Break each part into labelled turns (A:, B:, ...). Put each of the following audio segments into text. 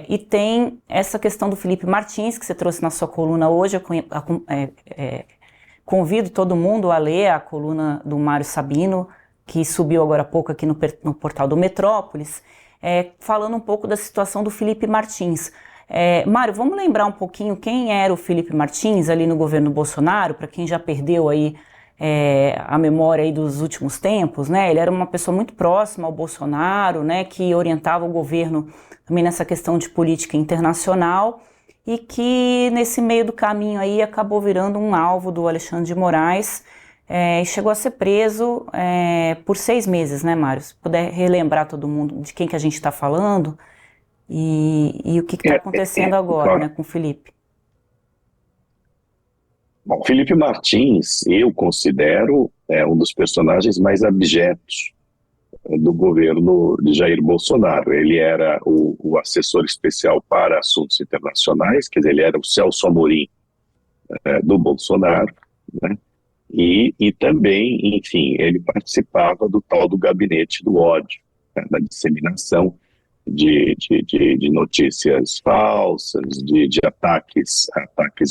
A: E tem essa questão do Felipe Martins, que você trouxe na sua coluna hoje. Eu convido todo mundo a ler a coluna do Mário Sabino, que subiu agora há pouco aqui no portal do Metrópolis, falando um pouco da situação do Felipe Martins. Mário, vamos lembrar um pouquinho quem era o Felipe Martins ali no governo Bolsonaro, para quem já perdeu aí a memória aí dos últimos tempos, né? Ele era uma pessoa muito próxima ao Bolsonaro, né, que orientava o governo também nessa questão de política internacional e que nesse meio do caminho aí acabou virando um alvo do Alexandre de Moraes e chegou a ser preso por 6 meses, né, Mário? Se puder relembrar todo mundo de quem que a gente está falando e o que está acontecendo agora, né, com o Felipe.
B: Bom, Felipe Martins, eu considero um dos personagens mais abjetos do governo de Jair Bolsonaro. Ele era o assessor especial para assuntos internacionais, quer dizer, ele era o Celso Amorim do Bolsonaro, né? E também, enfim, ele participava do tal do gabinete do ódio, né? Da disseminação de notícias falsas, de ataques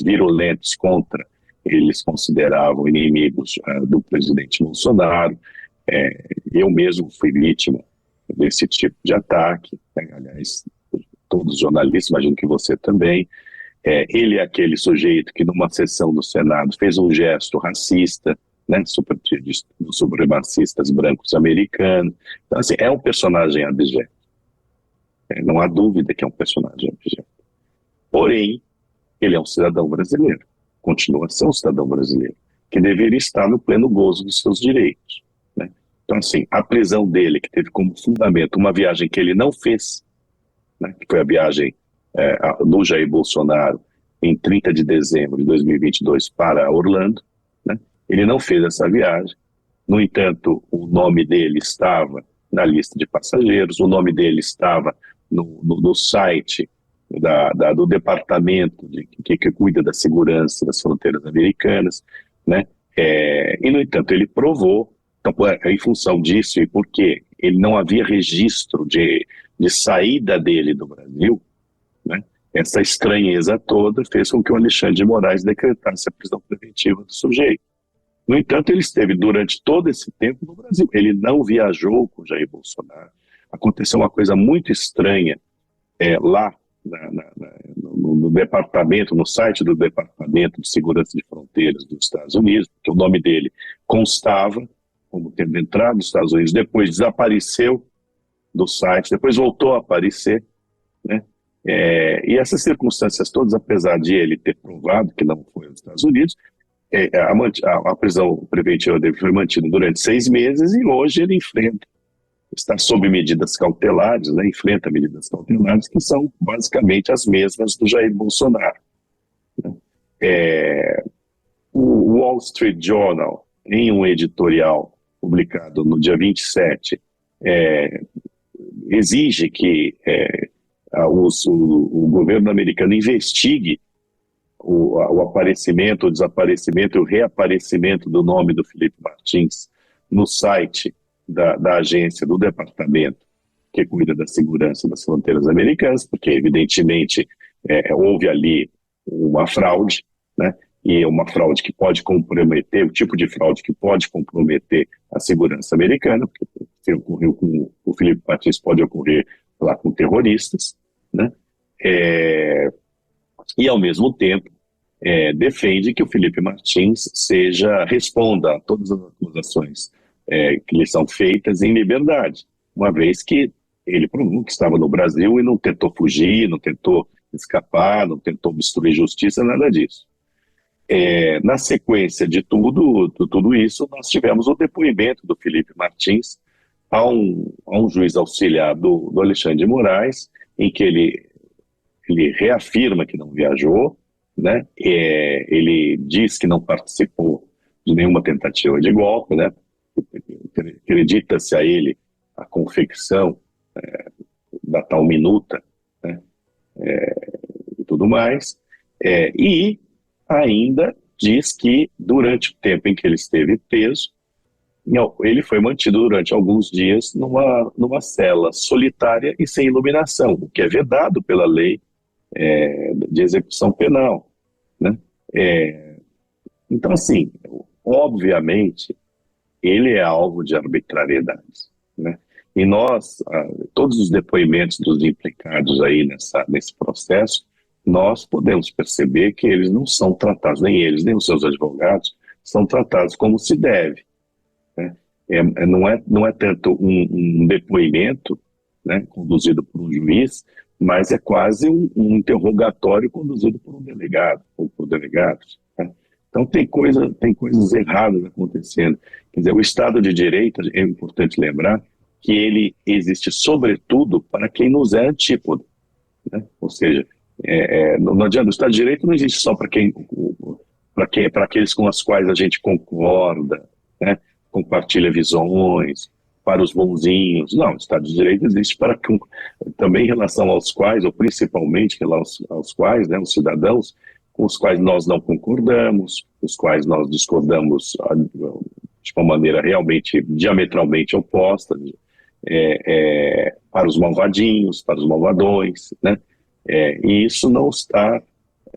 B: virulentos contra eles consideravam inimigos do presidente Bolsonaro. Eu mesmo fui vítima desse tipo de ataque, né? Aliás, todos os jornalistas, imagino que você também. Ele é aquele sujeito que numa sessão do Senado fez um gesto racista, né, dos supremacistas brancos americanos. Então, assim, é um personagem abjeto. Não há dúvida que é um personagem abjeto. Porém, ele é um cidadão brasileiro, continua a ser um cidadão brasileiro, que deveria estar no pleno gozo dos seus direitos, né? Então, assim, a prisão dele, que teve como fundamento uma viagem que ele não fez, né, que foi a viagem do Jair Bolsonaro em 30 de dezembro de 2022 para Orlando, né? Ele não fez essa viagem. No entanto, o nome dele estava na lista de passageiros, o nome dele estava no site do departamento que cuida da segurança das fronteiras americanas, né? E, no entanto, ele provou, então, em função disso e porque ele não havia registro de saída dele do Brasil, né? Essa estranheza toda fez com que o Alexandre de Moraes decretasse a prisão preventiva do sujeito. No entanto, ele esteve durante todo esse tempo no Brasil. Ele não viajou com Jair Bolsonaro. Aconteceu uma coisa muito estranha lá no departamento, no site do Departamento de Segurança de Fronteiras dos Estados Unidos, porque o nome dele constava como tendo entrado nos Estados Unidos, depois desapareceu do site, depois voltou a aparecer, né? E essas circunstâncias todas, apesar de ele ter provado que não foi aos Estados Unidos, a prisão preventiva dele foi mantida durante 6 meses e hoje ele está sob medidas cautelares, né? Enfrenta medidas cautelares que são basicamente as mesmas do Jair Bolsonaro, né? O Wall Street Journal, em um editorial publicado no dia 27, exige que o governo americano investigue o aparecimento, o desaparecimento e o reaparecimento do nome do Felipe Martins no site da agência, do departamento que cuida da segurança das fronteiras americanas, porque evidentemente houve ali uma fraude, né? E uma fraude que pode comprometer, o tipo de fraude que pode comprometer a segurança americana, porque se ocorreu com o Felipe Martins pode ocorrer lá com terroristas, né? E ao mesmo tempo defende que o Felipe Martins responda a todas as acusações que lhe são feitas em liberdade, uma vez que ele provou que estava no Brasil e não tentou fugir, não tentou escapar, não tentou obstruir justiça, nada disso. Na sequência de tudo isso, nós tivemos o depoimento do Felipe Martins a um juiz auxiliar do Alexandre de Moraes, em que ele reafirma que não viajou, né? Ele diz que não participou de nenhuma tentativa de golpe, né? Acredita-se a ele a confecção da tal minuta, né? E tudo mais, e ainda diz que durante o tempo em que ele esteve preso, Não, ele foi mantido durante alguns dias numa cela solitária e sem iluminação, o que é vedado pela lei de execução penal, né? É, então, assim, obviamente, ele é alvo de arbitrariedades, né? E nós, todos os depoimentos dos implicados aí nesse processo, nós podemos perceber que eles não são tratados, nem eles, nem os seus advogados, são tratados como se deve, né? Não é tanto um depoimento, né, conduzido por um juiz, mas é quase um interrogatório conduzido por um delegado ou por delegados, né? Então tem coisas erradas acontecendo. Quer dizer, o Estado de Direito, é importante lembrar que ele existe sobretudo para quem nos é antípoda, né? Ou seja, não adianta, o Estado de Direito não existe só para aqueles com os quais a gente concorda, né? Compartilha visões, para os bonzinhos. Não, o Estado de Direito existe também em relação aos quais, ou principalmente aos quais, né, os cidadãos com os quais nós não concordamos, os quais nós discordamos de uma maneira realmente diametralmente oposta, para os malvadinhos, para os malvadões, né? E isso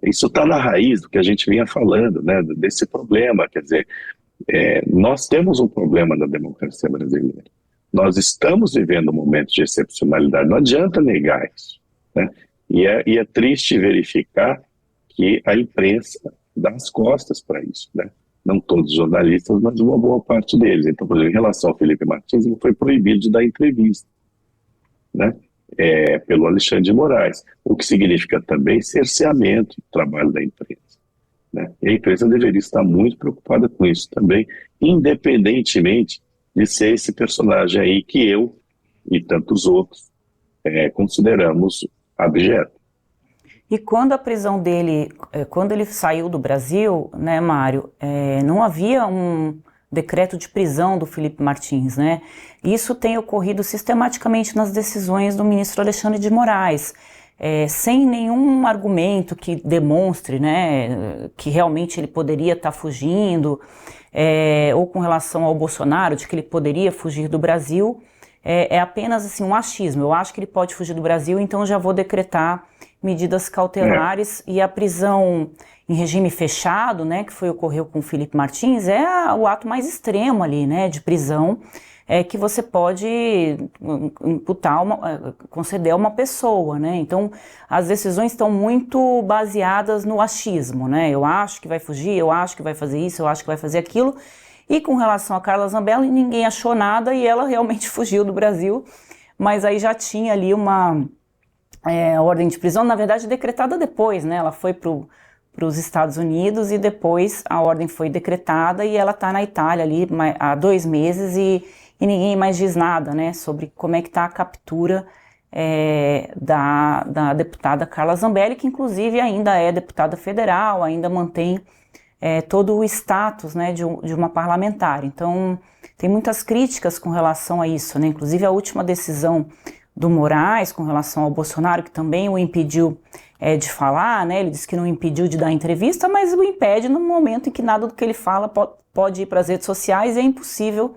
B: está na raiz do que a gente vinha falando, né, desse problema. Quer dizer, nós temos um problema na democracia brasileira. Nós estamos vivendo momentos de excepcionalidade, não adianta negar isso, né? E é triste verificar que a imprensa dá as costas para isso, né? Não todos os jornalistas, mas uma boa parte deles. Então, por exemplo, em relação ao Felipe Martins, ele foi proibido de dar entrevista, né? Pelo Alexandre de Moraes, o que significa também cerceamento do trabalho da imprensa, né? E a imprensa deveria estar muito preocupada com isso também, independentemente de ser esse personagem aí que eu e tantos outros consideramos abjeto.
A: E quando a prisão dele, quando ele saiu do Brasil, né, Mário, não havia um decreto de prisão do Felipe Martins, né? Isso tem ocorrido sistematicamente nas decisões do ministro Alexandre de Moraes, sem nenhum argumento que demonstre, né, que realmente ele poderia estar fugindo, ou com relação ao Bolsonaro, de que ele poderia fugir do Brasil. É apenas assim, um achismo. Eu acho que ele pode fugir do Brasil, então eu já vou decretar medidas cautelares. E a prisão em regime fechado, né, que ocorreu com o Felipe Martins, o ato mais extremo ali, né, de prisão, que você pode imputar, conceder a uma pessoa, né? Então as decisões estão muito baseadas no achismo, né? Eu acho que vai fugir, eu acho que vai fazer isso, eu acho que vai fazer aquilo. E com relação a Carla Zambelli, ninguém achou nada e ela realmente fugiu do Brasil, mas aí já tinha ali uma ordem de prisão, na verdade decretada depois, né? Ela foi para os Estados Unidos e depois a ordem foi decretada e ela está na Itália ali há 2 meses e ninguém mais diz nada, né, sobre como é que está a captura da deputada Carla Zambelli, que inclusive ainda é deputada federal, ainda mantém todo o status, né, de uma parlamentar. Então, tem muitas críticas com relação a isso, né? Inclusive a última decisão do Moraes com relação ao Bolsonaro, que também o impediu de falar, né? Ele disse que não impediu de dar entrevista, mas o impede no momento em que nada do que ele fala pode ir para as redes sociais e é impossível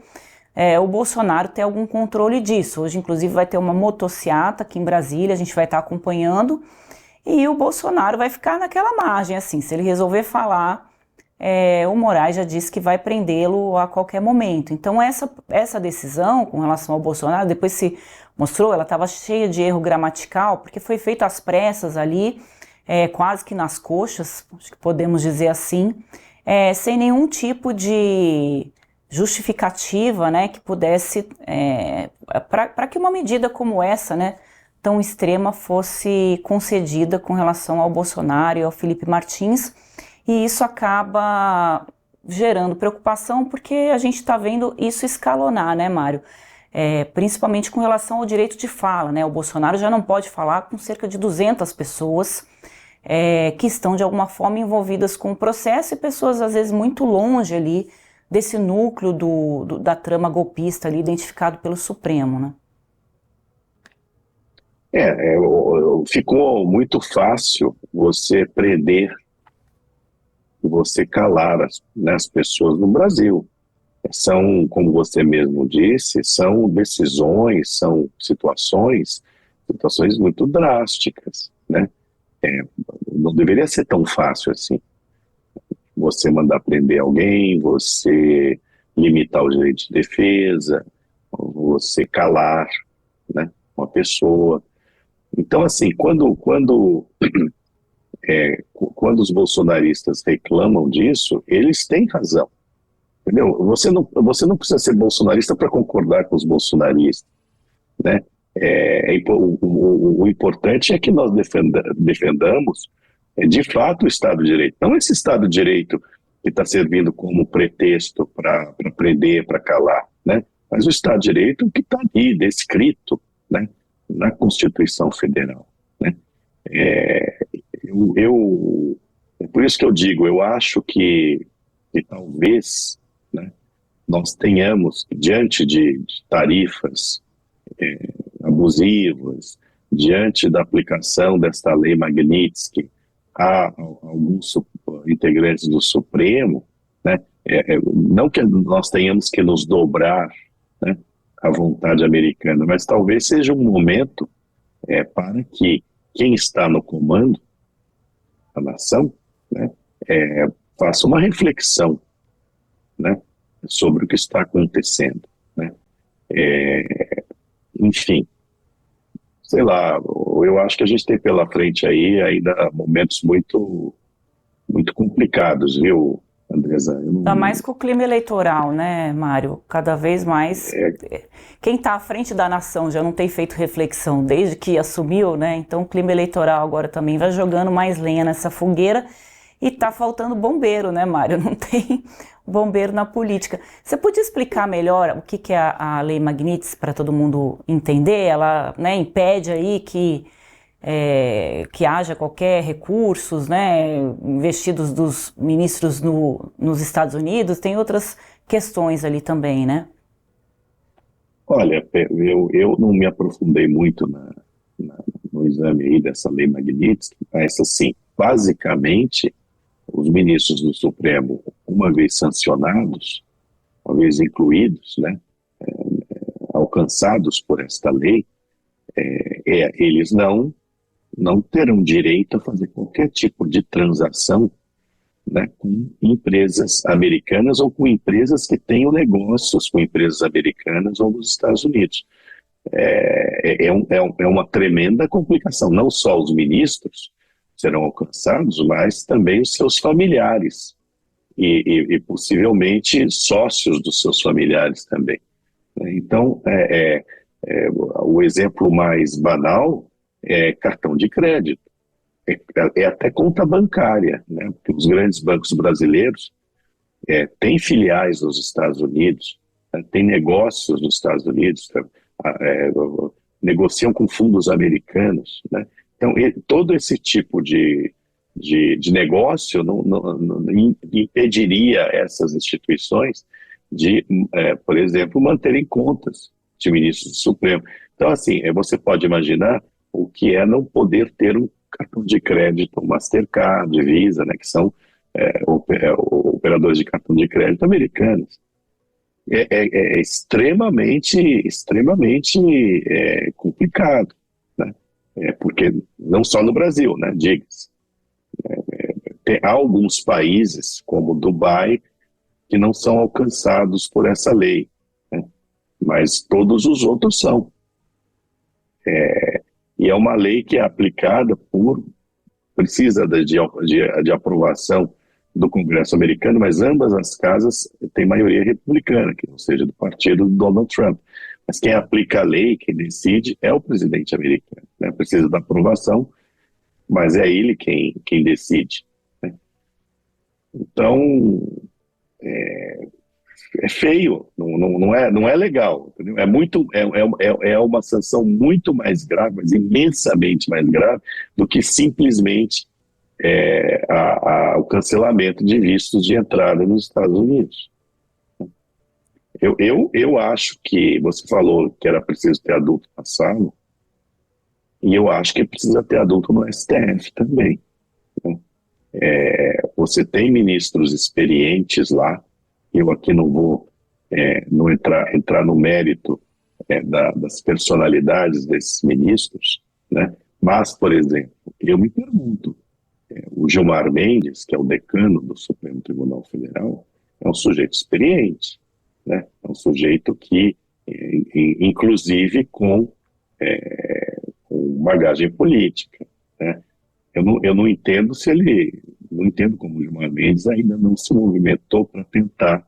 A: o Bolsonaro ter algum controle disso. Hoje, inclusive, vai ter uma motociata aqui em Brasília, a gente vai estar acompanhando, e o Bolsonaro vai ficar naquela margem, assim, se ele resolver falar, o Moraes já disse que vai prendê-lo a qualquer momento. Então essa decisão com relação ao Bolsonaro, depois se mostrou, ela estava cheia de erro gramatical, porque foi feita às pressas ali, quase que nas coxas, acho que podemos dizer assim, sem nenhum tipo de justificativa, né, que pudesse, para que uma medida como essa, né, tão extrema, fosse concedida com relação ao Bolsonaro e ao Felipe Martins. E isso acaba gerando preocupação porque a gente está vendo isso escalonar, né, Mário? Principalmente com relação ao direito de fala, né? O Bolsonaro já não pode falar com cerca de 200 pessoas que estão de alguma forma envolvidas com o processo e pessoas às vezes muito longe ali desse núcleo da trama golpista ali identificado pelo Supremo, né?
B: Ficou muito fácil você prender, você calar as pessoas no Brasil. são, como você mesmo disse, são decisões, são situações muito drásticas, né? Não deveria ser tão fácil assim. Você mandar prender alguém, você limitar o direito de defesa, você calar, né, uma pessoa. Então, assim, quando os bolsonaristas reclamam disso, eles têm razão. Entendeu? Você não precisa ser bolsonarista para concordar com os bolsonaristas, né? O importante é que nós defendamos, de fato, o Estado de Direito. Não esse Estado de Direito que está servindo como pretexto para prender, para calar, né? Mas o Estado de Direito que está ali, descrito, né, na Constituição Federal, né? É, é por isso que eu digo, eu acho que talvez, né, nós tenhamos, diante de tarifas abusivas, diante da aplicação desta lei Magnitsky a alguns integrantes do Supremo, né, não que nós tenhamos que nos dobrar, né, à vontade americana, mas talvez seja um momento para que quem está no comando da nação, né, faça uma reflexão, né, sobre o que está acontecendo, né? Enfim, sei lá, eu acho que a gente tem pela frente aí ainda momentos muito complicados, viu, Andresa?
A: Ainda mais com o clima eleitoral, né, Mário? Cada vez mais. Quem está à frente da nação já não tem feito reflexão desde que assumiu, né? Então o clima eleitoral agora também vai jogando mais lenha nessa fogueira e tá faltando bombeiro, né, Mário? Não tem bombeiro na política. Você podia explicar melhor o que é a Lei Magnitsky para todo mundo entender? Ela, né, impede aí que haja qualquer recursos, né, investidos dos ministros nos Estados Unidos, tem outras questões ali também, né?
B: Olha, eu não me aprofundei muito no exame aí dessa lei Magnitsky, mas assim, basicamente, os ministros do Supremo, uma vez sancionados, uma vez incluídos, né, alcançados por esta lei, eles não terão direito a fazer qualquer tipo de transação, né, com empresas americanas ou com empresas que tenham negócios com empresas americanas ou nos Estados Unidos. É uma tremenda complicação. Não só os ministros serão alcançados, mas também os seus familiares e possivelmente sócios dos seus familiares também. Então, o exemplo mais banal é cartão de crédito. É até conta bancária, né? Porque os grandes bancos brasileiros têm filiais nos Estados Unidos, né? Têm negócios nos Estados Unidos, negociam com fundos americanos, né? Então, todo esse tipo de negócio não impediria essas instituições de, por exemplo, manterem contas de ministros do Supremo. Então, assim, você pode imaginar o que é não poder ter um cartão de crédito, Mastercard, Visa, né, que são operadores de cartão de crédito americanos. É extremamente complicado, né? Porque não só no Brasil, né, diga-se. Há alguns países, como Dubai, que não são alcançados por essa lei, né? Mas todos os outros são. E é uma lei que é aplicada precisa de aprovação do Congresso americano, mas ambas as casas têm maioria republicana, que não seja do partido do Donald Trump. Mas quem aplica a lei, quem decide, é o presidente americano, né? Precisa da aprovação, mas é ele quem decide, né? Então, é feio, não é legal, entendeu? É uma sanção muito mais grave, mas imensamente mais grave do que simplesmente o cancelamento de vistos de entrada nos Estados Unidos. Eu acho que você falou que era preciso ter adulto na sala, e eu acho que precisa ter adulto no STF também, né? Você tem ministros experientes lá. Eu aqui não vou não entrar no mérito das personalidades desses ministros, né? Mas, por exemplo, eu me pergunto, o Gilmar Mendes, que é o decano do Supremo Tribunal Federal, é um sujeito experiente, né? É um sujeito que, inclusive, com bagagem política, né? Eu não entendo não entendo como o Gilmar Mendes ainda não se movimentou para tentar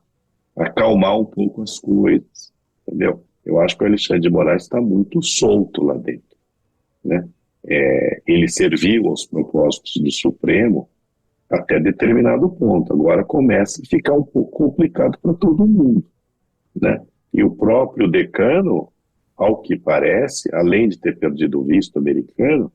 B: acalmar um pouco as coisas, entendeu? Eu acho que o Alexandre de Moraes está muito solto lá dentro, né? Ele serviu aos propósitos do Supremo até determinado ponto. Agora começa a ficar um pouco complicado para todo mundo, né? E o próprio decano, ao que parece, além de ter perdido o visto americano,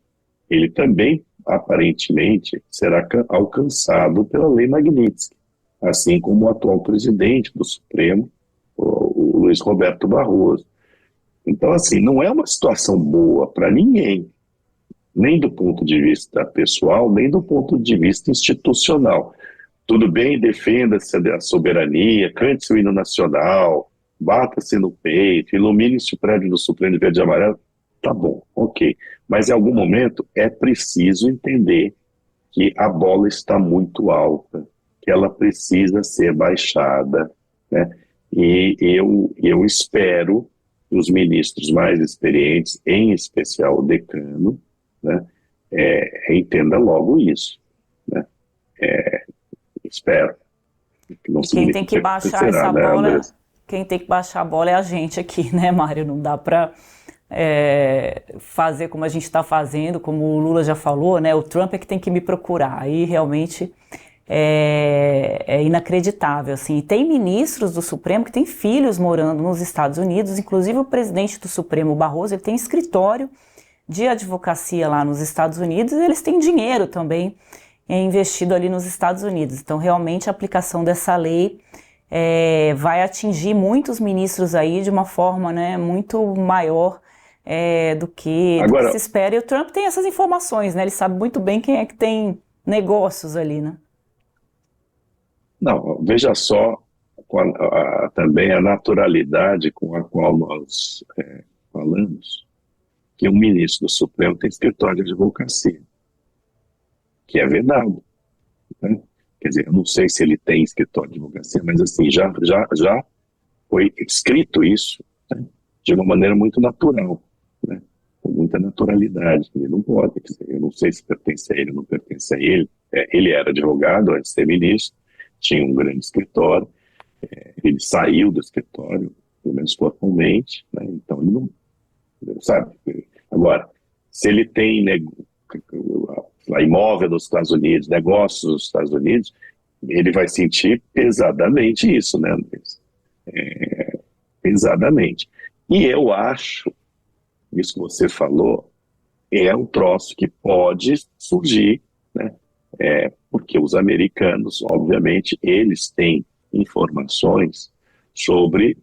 B: ele também, aparentemente, será alcançado pela Lei Magnitsky, assim como o atual presidente do Supremo, o Luiz Roberto Barroso. Então, assim, não é uma situação boa para ninguém, nem do ponto de vista pessoal, nem do ponto de vista institucional. Tudo bem, defenda-se a soberania, cante o hino nacional, bata-se no peito, ilumine-se o prédio do Supremo de verde e amarelo. Tá bom, ok. Mas em algum momento é preciso entender que a bola está muito alta, que ela precisa ser baixada, né? E eu espero que os ministros mais experientes, em especial o decano, né, entenda logo isso, né? Espero. Que não
A: E quem tem que
B: significa que
A: baixar
B: será,
A: essa
B: né,
A: bola,
B: Andressa?
A: quem tem que baixar a bola é a gente aqui, né, Mário? Não dá para fazer como a gente está fazendo, como o Lula já falou, né? O Trump é que tem que me procurar. Aí realmente é inacreditável, assim. E tem ministros do Supremo que têm filhos morando nos Estados Unidos, inclusive o presidente do Supremo, Barroso, ele tem escritório de advocacia lá nos Estados Unidos e eles têm dinheiro também investido ali nos Estados Unidos. Então, realmente, a aplicação dessa lei vai atingir muitos ministros aí de uma forma, né, muito maior do que se
B: Agora,
A: espera. E o Trump tem essas informações, né? Ele sabe muito bem quem é que tem negócios ali, né?
B: não, veja só também a naturalidade com a qual nós falamos que um ministro do Supremo tem escritório de advocacia, que é vedado, né? Quer dizer, eu não sei se ele tem escritório de advocacia, mas assim, já foi escrito isso, né, de uma maneira muito natural, né, com muita naturalidade. Ele não pode, quer dizer, eu não sei se pertence a ele ou não pertence a ele. Ele era advogado antes de ser ministro, tinha um grande escritório, ele saiu do escritório, pelo menos formalmente, né, então ele não, sabe? Agora, se ele tem imóvel nos Estados Unidos, negócios nos Estados Unidos, ele vai sentir pesadamente isso, né, Andrés? Pesadamente. E eu acho, isso que você falou, é um troço que pode surgir, né? Porque os americanos, obviamente, eles têm informações sobre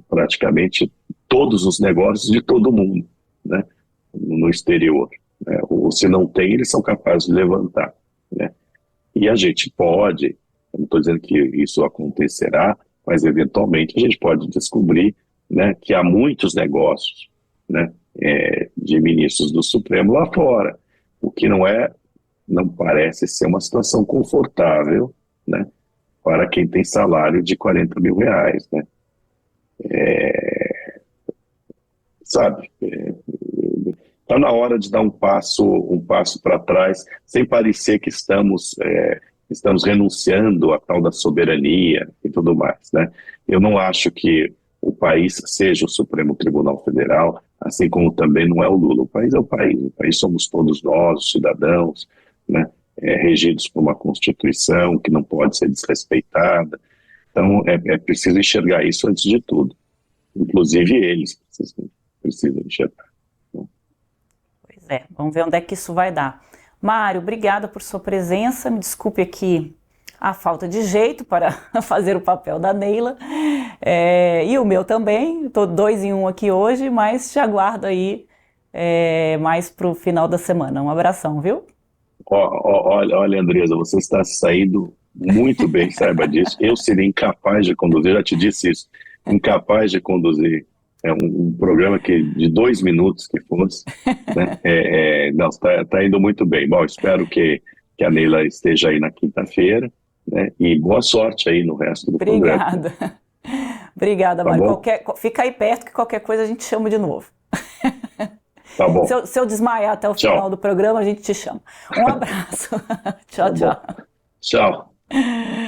B: praticamente todos os negócios de todo mundo, né, no exterior, né? Ou se não tem, eles são capazes de levantar, né? E a gente pode, eu não estou dizendo que isso acontecerá, mas eventualmente a gente pode descobrir, né, que há muitos negócios, né, de ministros do Supremo lá fora, o que não parece ser uma situação confortável, né, para quem tem salário de R$ 40 mil, né? Sabe? Está na hora de dar um passo para trás, sem parecer que estamos renunciando à tal da soberania e tudo mais, né? Eu não acho que o país seja o Supremo Tribunal Federal, assim como também não é o Lula. O país é o país somos todos nós, os cidadãos, né? Regidos por uma Constituição que não pode ser desrespeitada. Então, é preciso enxergar isso antes de tudo. Inclusive eles precisam enxergar.
A: Pois é, vamos ver onde é que isso vai dar. Mário, obrigada por sua presença. Me desculpe aqui a falta de jeito para fazer o papel da Neila. E o meu também. Estou 2 em 1 aqui hoje, mas te aguardo aí mais para o final da semana. Um abração, viu?
B: Olha, Andresa, você está saindo muito bem, saiba disso. Eu seria incapaz de conduzir, já te disse isso, incapaz de conduzir um programa de 2 minutos que fosse, né? Não, está indo muito bem. Bom, espero que a Neila esteja aí na quinta-feira, né? E boa sorte aí no resto do programa.
A: Obrigada. Obrigada,
B: Tá
A: Mário.
B: bom?
A: Fica aí perto que qualquer coisa a gente chama de novo.
B: Tá bom.
A: Se eu desmaiar até o final do programa, a gente te chama. Um abraço. Tchau,
B: Tá bom.
A: tchau.
B: Tchau.